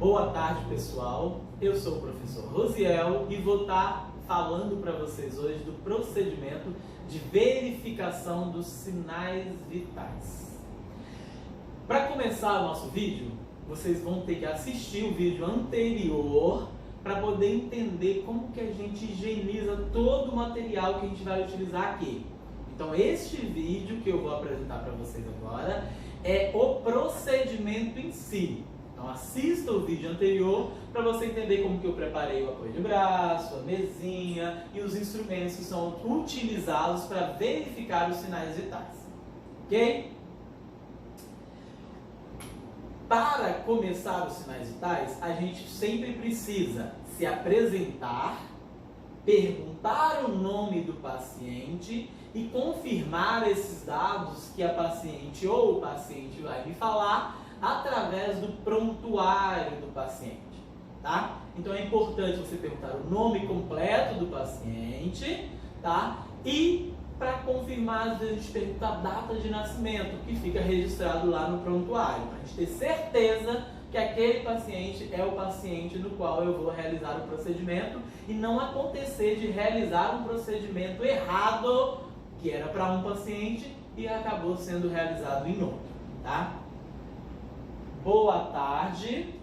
Boa tarde, pessoal. Eu sou o professor Rosiel e vou estar falando para vocês hoje do procedimento de verificação dos sinais vitais. Para começar o nosso vídeo, vocês vão ter que assistir o vídeo anterior para poder entender como que a gente higieniza todo o material que a gente vai utilizar aqui. Então, este vídeo que eu vou apresentar para vocês agora é o procedimento em si. Então, assista o vídeo anterior para você entender como que eu preparei o apoio de braço, a mesinha e os instrumentos que são utilizados para verificar os sinais vitais. Ok? Para começar os sinais vitais, a gente sempre precisa se apresentar, perguntar o nome do paciente e confirmar esses dados que a paciente ou o paciente vai me falar através do prontuário do paciente, tá? Então é importante você perguntar o nome completo do paciente, tá? E para confirmar, às vezes a gente pergunta a data de nascimento, que fica registrado lá no prontuário, para a gente ter certeza que aquele paciente é o paciente no qual eu vou realizar o procedimento e não acontecer de realizar um procedimento errado, que era para um paciente e acabou sendo realizado em outro, tá? Boa tarde.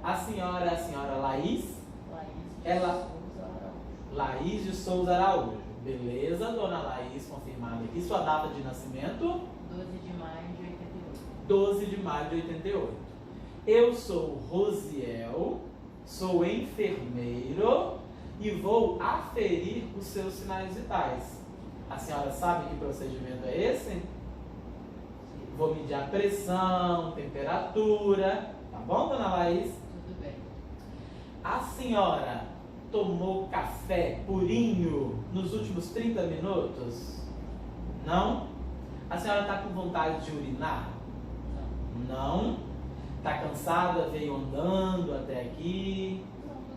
A senhora Laís? Laís de Souza Araújo. Beleza, dona Laís, confirmada aqui. Sua data de nascimento? 12 de maio de 88. 12 de maio de 88. Eu sou Rosiel, sou enfermeiro e vou aferir os seus sinais vitais. A senhora sabe que procedimento é esse? Vou medir a pressão, temperatura, tá bom, dona Laís? Tudo bem. A senhora tomou café purinho nos últimos 30 minutos? Não? A senhora está com vontade de urinar? Não. Está cansada, veio andando até aqui?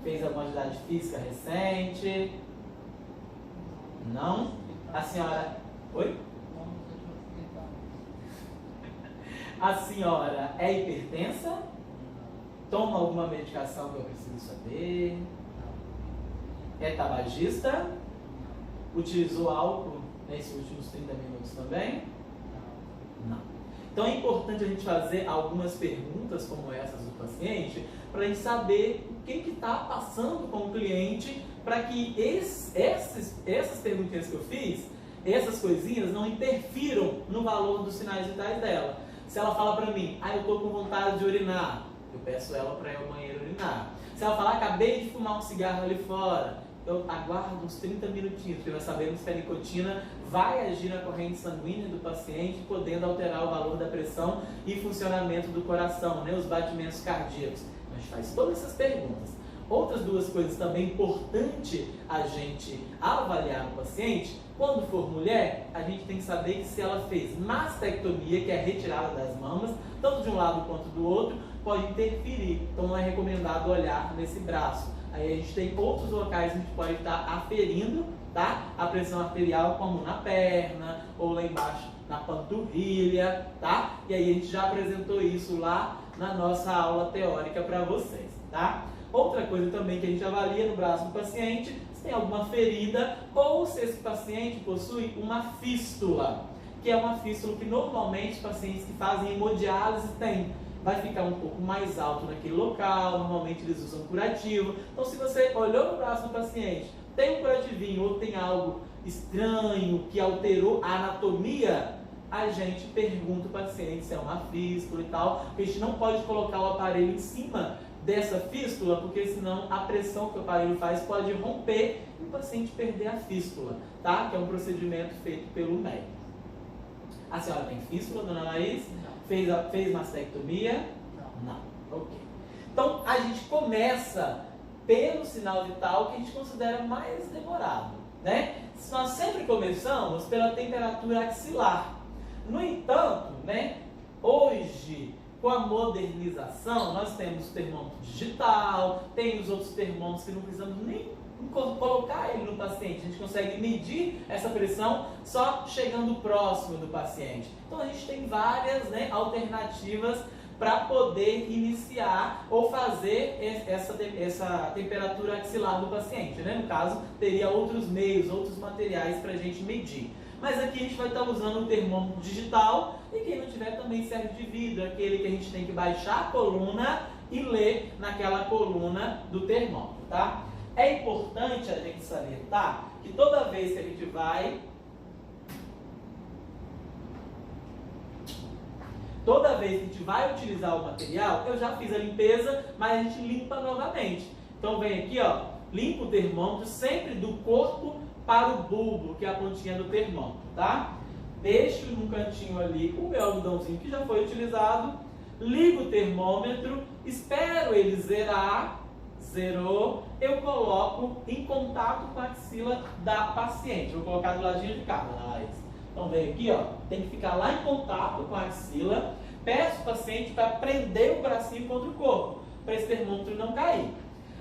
Fez alguma atividade física recente? Não? A senhora... Oi? A senhora é hipertensa? Toma alguma medicação que eu preciso saber? É tabagista? Utilizou álcool nesses últimos 30 minutos também? Não. Então é importante a gente fazer algumas perguntas como essas do paciente para a gente saber o que está passando com o cliente para que essas perguntinhas que eu fiz, essas coisinhas não interfiram no valor dos sinais vitais dela. Se ela fala para mim, eu estou com vontade de urinar, eu peço ela para ir ao banheiro urinar. Se ela falar, acabei de fumar um cigarro ali fora, eu aguardo uns 30 minutinhos, porque nós sabemos que a nicotina vai agir na corrente sanguínea do paciente, podendo alterar o valor da pressão e funcionamento do coração, né, os batimentos cardíacos. A gente faz todas essas perguntas. Outras duas coisas também importantes a gente avaliar no paciente, quando for mulher, a gente tem que saber que se ela fez mastectomia, que é a retirada das mamas, tanto de um lado quanto do outro, pode interferir. Então não é recomendado olhar nesse braço. Aí a gente tem outros locais que a gente pode estar aferindo, tá? A pressão arterial, como na perna, ou lá embaixo na panturrilha, tá? E aí a gente já apresentou isso lá na nossa aula teórica para vocês, tá? Outra coisa também que a gente avalia no braço do paciente, se tem alguma ferida ou se esse paciente possui uma fístula, que é uma fístula que normalmente os pacientes que fazem hemodiálise têm. Vai ficar um pouco mais alto naquele local, normalmente eles usam curativo. Então se você olhou no braço do paciente, tem um curativinho ou tem algo estranho que alterou a anatomia, a gente pergunta o paciente se é uma fístula e tal, porque a gente não pode colocar o aparelho em cima dessa fístula, porque senão a pressão que o aparelho faz pode romper e o paciente perder a fístula, tá? Que é um procedimento feito pelo médico. A senhora tem fístula, dona Laís? Não. Fez mastectomia? Não. Não. Ok. Então a gente começa pelo sinal vital que a gente considera mais demorado, né? Nós sempre começamos pela temperatura axilar. No entanto, né, hoje, com a modernização, nós temos o termômetro digital, tem os outros termômetros que não precisamos nem colocar ele no paciente, a gente consegue medir essa pressão só chegando próximo do paciente. Então a gente tem várias, né, alternativas para poder iniciar ou fazer essa temperatura axilar do paciente, né? No caso, teria outros meios, outros materiais para a gente medir. Mas aqui a gente vai estar usando o termômetro digital e quem não tiver também serve de vidro, aquele que a gente tem que baixar a coluna e ler naquela coluna do termômetro, tá? É importante a gente salientar que toda vez que a gente vai utilizar o material, eu já fiz a limpeza, mas a gente limpa novamente. Então vem aqui, ó, limpa o termômetro sempre do corpo para o bulbo, que é a pontinha do termômetro, tá? Deixo num cantinho ali o meu algodãozinho que já foi utilizado, ligo o termômetro, espero ele zerar, zerou, eu coloco em contato com a axila da paciente. Vou colocar do ladinho de cá, então vem aqui, ó, tem que ficar lá em contato com a axila, peço o paciente para prender o bracinho contra o corpo, para esse termômetro não cair.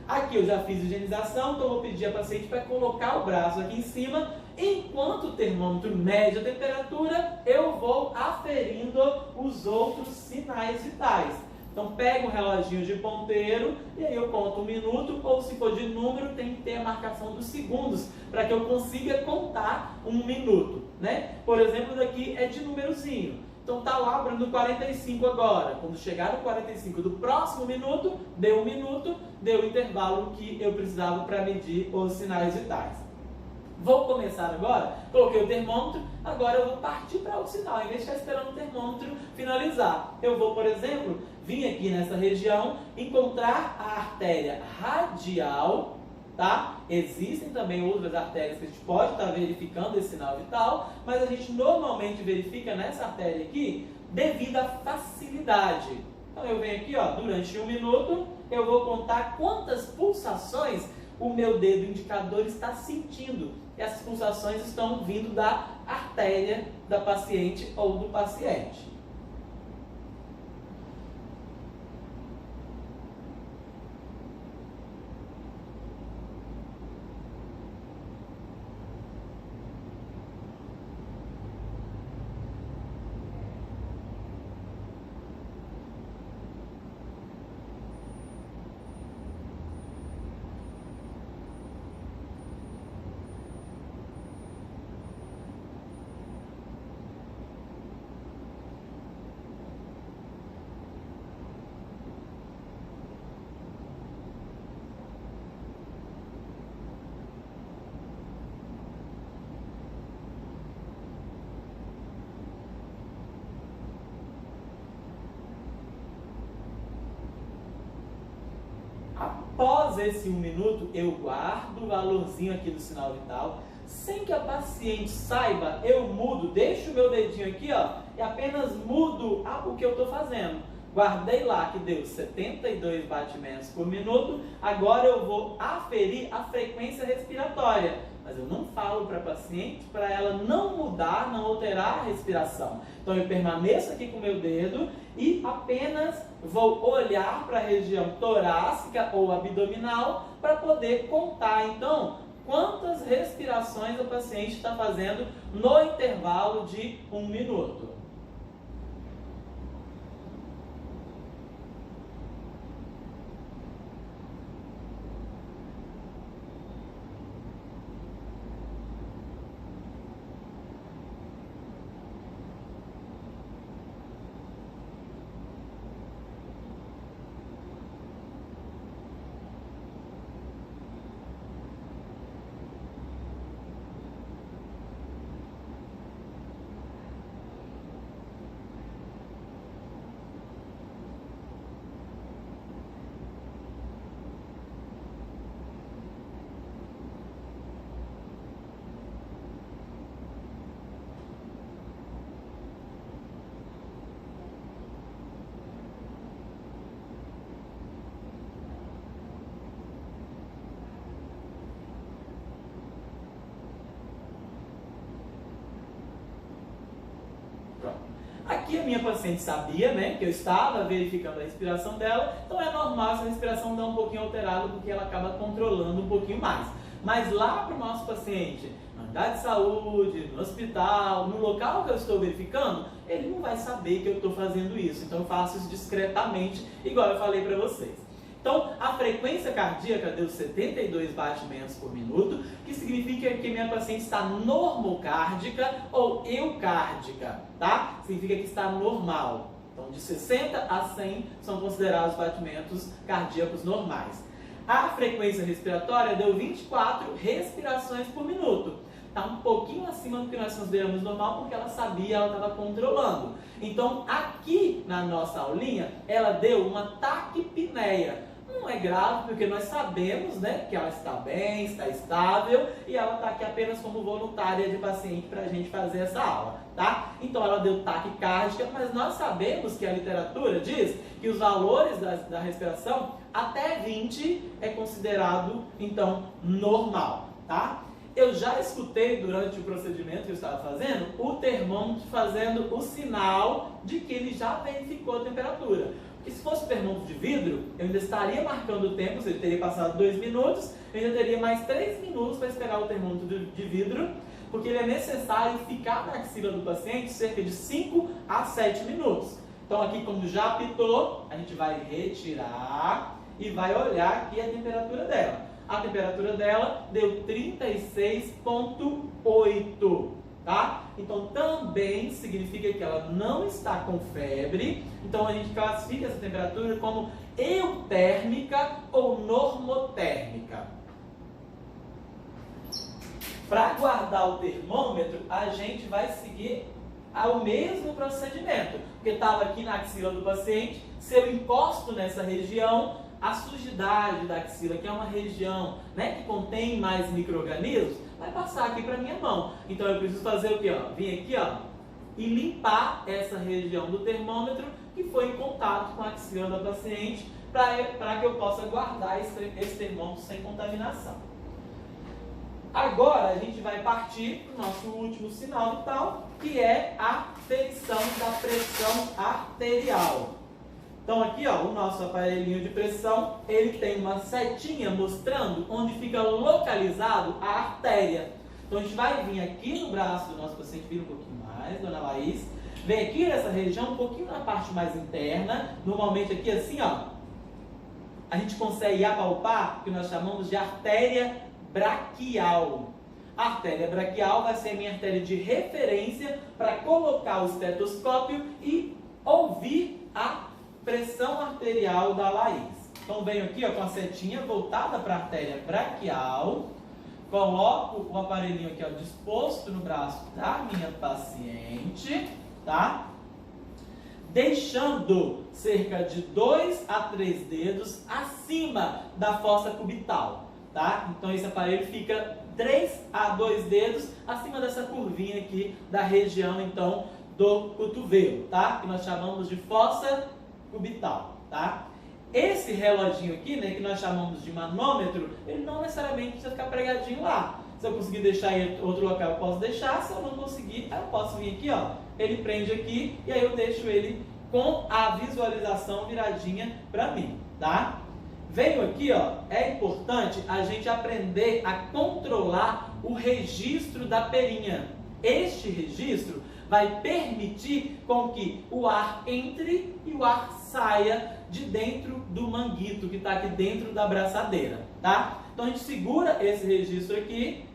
Aqui eu já fiz higienização, então vou pedir a paciente para colocar o braço aqui em cima. Enquanto o termômetro mede a temperatura, eu vou aferindo os outros sinais vitais. Então pego um reloginho de ponteiro e aí eu conto 1 minuto, ou se for de número, tem que ter a marcação dos segundos, para que eu consiga contar 1 minuto, né? Por exemplo, daqui é de númerozinho. Então tá lá abrindo 45 agora. Quando chegar no 45 do próximo minuto, deu 1 minuto, deu o intervalo que eu precisava para medir os sinais vitais. Vou começar agora, coloquei o termômetro, agora eu vou partir para o sinal, em vez de ficar esperando o termômetro finalizar. Eu vou, por exemplo, vir aqui nessa região, encontrar a artéria radial, tá? Existem também outras artérias que a gente pode estar verificando esse sinal vital, mas a gente normalmente verifica nessa artéria aqui devido à facilidade. Então eu venho aqui, ó, durante 1 minuto, eu vou contar quantas pulsações o meu dedo indicador está sentindo. Essas pulsações estão vindo da artéria da paciente ou do paciente. Após esse 1 minuto, eu guardo o valorzinho aqui do sinal vital. Sem que a paciente saiba, eu mudo, deixo o meu dedinho aqui, ó, e apenas mudo o que eu estou fazendo. Guardei lá que deu 72 batimentos por minuto, agora eu vou aferir a frequência respiratória. Mas eu não falo para a paciente para ela não mudar, não alterar a respiração. Então eu permaneço aqui com o meu dedo e apenas vou olhar para a região torácica ou abdominal para poder contar, então, quantas respirações o paciente está fazendo no intervalo de 1 minuto. Aqui a minha paciente sabia, né, que eu estava verificando a respiração dela, então é normal essa respiração dar um pouquinho alterada, porque ela acaba controlando um pouquinho mais. Mas lá para o nosso paciente, na unidade de saúde, no hospital, no local que eu estou verificando, ele não vai saber que eu estou fazendo isso. Então eu faço isso discretamente, igual eu falei para vocês. Então, a frequência cardíaca deu 72 batimentos por minuto, que significa que minha paciente está normocárdica ou eucárdica, tá? Significa que está normal. Então, de 60 a 100 são considerados batimentos cardíacos normais. A frequência respiratória deu 24 respirações por minuto. Está um pouquinho acima do que nós consideramos normal, porque ela sabia, ela estava controlando. Então, aqui na nossa aulinha, ela deu uma taquipneia. Não é grave, porque nós sabemos, né, que ela está bem, está estável, e ela está aqui apenas como voluntária de paciente para a gente fazer essa aula, tá? Então ela deu taquicárdica, mas nós sabemos que a literatura diz que os valores da respiração até 20 é considerado, então, normal, tá? Eu já escutei durante o procedimento que eu estava fazendo, o termômetro fazendo o sinal de que ele já verificou a temperatura. E se fosse termômetro de vidro, eu ainda estaria marcando o tempo, ele teria passado 2 minutos, eu ainda teria mais 3 minutos para esperar o termômetro de vidro, porque ele é necessário ficar na axila do paciente cerca de 5 a 7 minutos. Então aqui, como já apitou, a gente vai retirar e vai olhar aqui a temperatura dela. A temperatura dela deu 36,8, tá? Então também significa que ela não está com febre. Então a gente classifica essa temperatura como eutérmica ou normotérmica. Para guardar o termômetro, a gente vai seguir o mesmo procedimento. Porque estava aqui na axila do paciente, se eu encosto nessa região, a sujidade da axila, que é uma região, né, que contém mais micro-organismos, vai passar aqui para minha mão. Então eu preciso fazer o quê? Vir aqui, ó, e limpar essa região do termômetro que foi em contato com a axila da paciente, para que eu possa guardar esse termômetro sem contaminação. Agora a gente vai partir para o nosso último sinal vital, que é a ferição da pressão arterial. Então aqui, ó, o nosso aparelhinho de pressão, ele tem uma setinha mostrando onde fica localizado a artéria. Então a gente vai vir aqui no braço do nosso paciente, vira um pouquinho mais, dona Laís, vem aqui nessa região, um pouquinho na parte mais interna, normalmente aqui assim, ó, a gente consegue apalpar o que nós chamamos de artéria braquial. A artéria braquial vai ser a minha artéria de referência para colocar o estetoscópio e ouvir a pressão arterial da Laís. Então venho aqui, ó, com a setinha voltada para a artéria braquial, coloco o aparelhinho aqui, ó, disposto no braço da minha paciente, tá? Deixando cerca de 2 a 3 dedos acima da fossa cubital, tá? Então esse aparelho fica 3 a 2 dedos acima dessa curvinha aqui da região, então, do cotovelo, tá? Que nós chamamos de fossa cubital, tá? Esse reloginho aqui, né, que nós chamamos de manômetro, ele não necessariamente precisa ficar pregadinho lá. Se eu conseguir deixar em outro local, eu posso deixar. Se eu não conseguir, eu posso vir aqui, ó, ele prende aqui e aí eu deixo ele com a visualização viradinha para mim, tá? Venho aqui, ó, é importante a gente aprender a controlar o registro da perinha. Este registro vai permitir com que o ar entre e o ar saia de dentro do manguito, que está aqui dentro da braçadeira, tá? Então a gente segura esse registro aqui,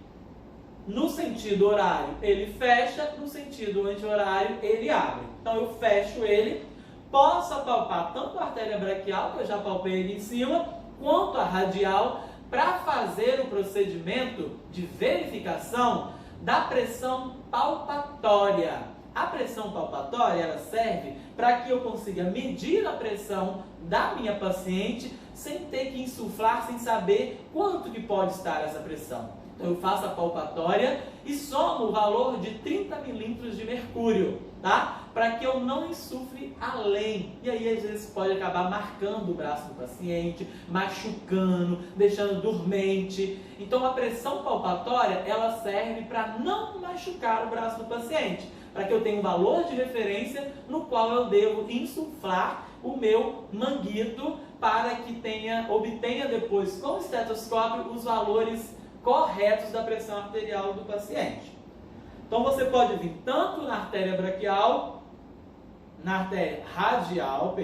no sentido horário ele fecha, no sentido anti-horário ele abre. Então eu fecho ele, posso apalpar tanto a artéria braquial, que eu já palpei ele em cima, quanto a radial, para fazer o procedimento de verificação da pressão palpatória. A pressão palpatória, ela serve para que eu consiga medir a pressão da minha paciente sem ter que insuflar, sem saber quanto que pode estar essa pressão. Então eu faço a palpatória e somo o valor de 30 milímetros de mercúrio, tá? Para que eu não insufle além. E aí às vezes pode acabar marcando o braço do paciente, machucando, deixando dormente. Então a pressão palpatória, ela serve para não machucar o braço do paciente, para que eu tenha um valor de referência no qual eu devo insuflar o meu manguito para que obtenha depois com o estetoscópio os valores corretos da pressão arterial do paciente. Então você pode vir tanto na artéria braquial, na artéria radial,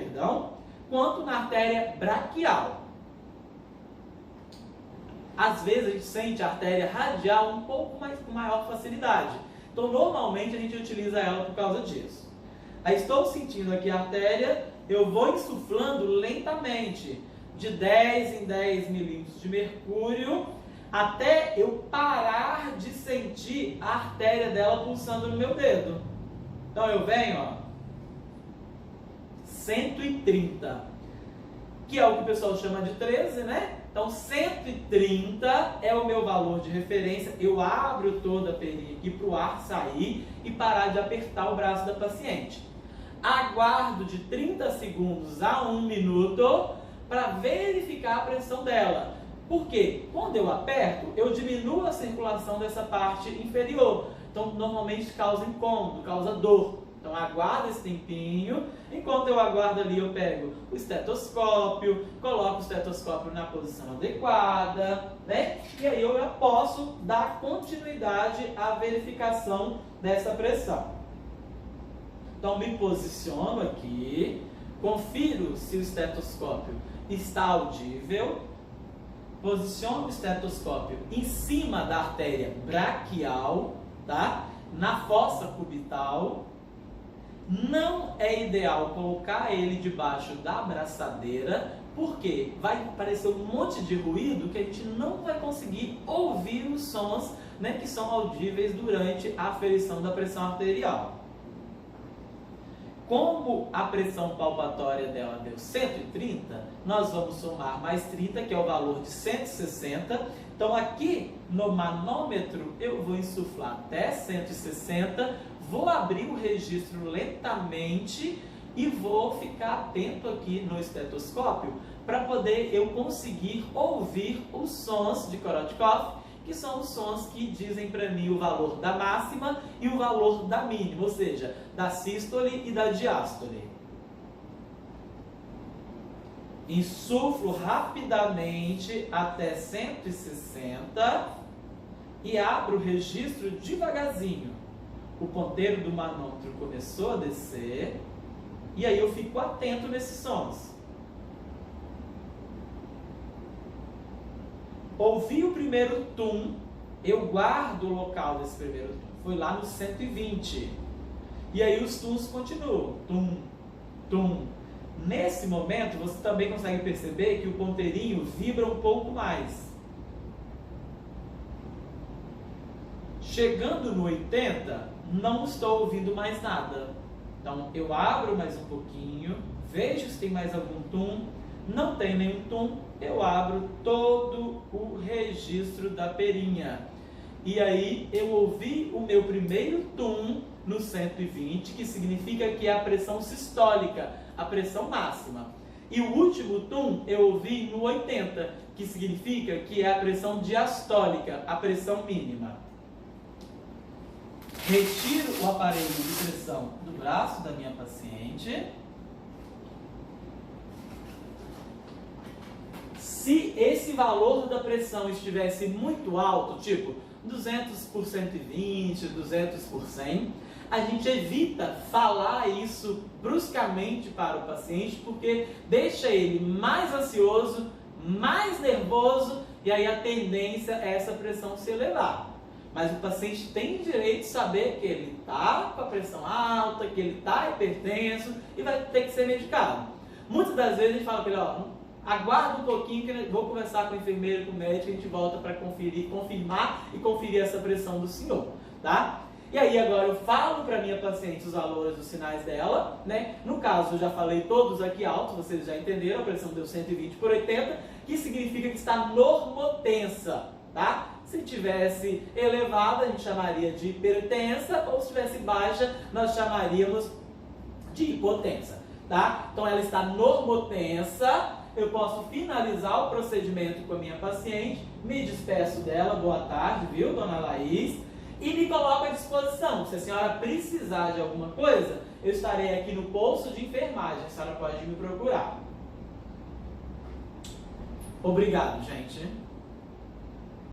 quanto na artéria braquial. Às vezes a gente sente a artéria radial um pouco mais com maior facilidade. Então normalmente a gente utiliza ela por causa disso. Aí estou sentindo aqui a artéria, eu vou insuflando lentamente, de 10 em 10 milímetros de mercúrio, até eu parar de sentir a artéria dela pulsando no meu dedo. Então eu venho, ó, 130, que é o que o pessoal chama de 13, né? Então 130 é o meu valor de referência. Eu abro toda a perinha aqui para o ar sair e parar de apertar o braço da paciente. Aguardo de 30 segundos a 1 minuto para verificar a pressão dela. Porque quando eu aperto, eu diminuo a circulação dessa parte inferior. Então normalmente causa incômodo, causa dor. Então aguardo esse tempinho. Enquanto eu aguardo ali, eu pego o estetoscópio, coloco o estetoscópio na posição adequada, né? E aí eu posso dar continuidade à verificação dessa pressão. Então me posiciono aqui, confiro se o estetoscópio está audível, posiciono o estetoscópio em cima da artéria braquial, tá? Na fossa cubital. Não é ideal colocar ele debaixo da abraçadeira, porque vai aparecer um monte de ruído que a gente não vai conseguir ouvir os sons, né, que são audíveis durante a aferição da pressão arterial. Como a pressão palpatória dela deu 130, nós vamos somar mais 30, que é o valor de 160. Então aqui no manômetro eu vou insuflar até 160, vou abrir o registro lentamente e vou ficar atento aqui no estetoscópio para poder eu conseguir ouvir os sons de Korotchkov, que são os sons que dizem para mim o valor da máxima e o valor da mínima, ou seja, da sístole e da diástole. Insuflo rapidamente até 160 e abro o registro devagarzinho. O ponteiro do manômetro começou a descer e aí eu fico atento nesses sons. Ouvi o primeiro tum, eu guardo o local desse primeiro tum. Foi lá no 120. E aí os tums continuam. Tum, tum. Nesse momento, você também consegue perceber que o ponteirinho vibra um pouco mais. Chegando no 80, não estou ouvindo mais nada. Então, eu abro mais um pouquinho, vejo se tem mais algum tum. Não tem nenhum tum, eu abro todo o registro da perinha. E aí eu ouvi o meu primeiro tum no 120, que significa que é a pressão sistólica, a pressão máxima. E o último tum eu ouvi no 80, que significa que é a pressão diastólica, a pressão mínima. Retiro o aparelho de pressão do braço da minha paciente. Se esse valor da pressão estivesse muito alto, tipo 200 por 120, 200 por 100, a gente evita falar isso bruscamente para o paciente, porque deixa ele mais ansioso, mais nervoso, e aí a tendência é essa pressão se elevar. Mas o paciente tem direito de saber que ele está com a pressão alta, que ele está hipertenso e vai ter que ser medicado. Muitas das vezes a gente fala para ele, ó, aguarda um pouquinho que eu vou conversar com o enfermeiro, com o médico, e a gente volta para confirmar e conferir essa pressão do senhor, tá? E aí agora eu falo para minha paciente os valores dos sinais dela, né? No caso eu já falei todos aqui altos, vocês já entenderam, a pressão deu 120 por 80, que significa que está normotensa, tá? Se tivesse elevada, a gente chamaria de hipertensa, ou se tivesse baixa, nós chamaríamos de hipotensa, tá? Então ela está normotensa. Eu posso finalizar o procedimento com a minha paciente, me despeço dela, boa tarde, viu, dona Laís, e me coloco à disposição. Se a senhora precisar de alguma coisa, eu estarei aqui no posto de enfermagem, a senhora pode me procurar. Obrigado, gente.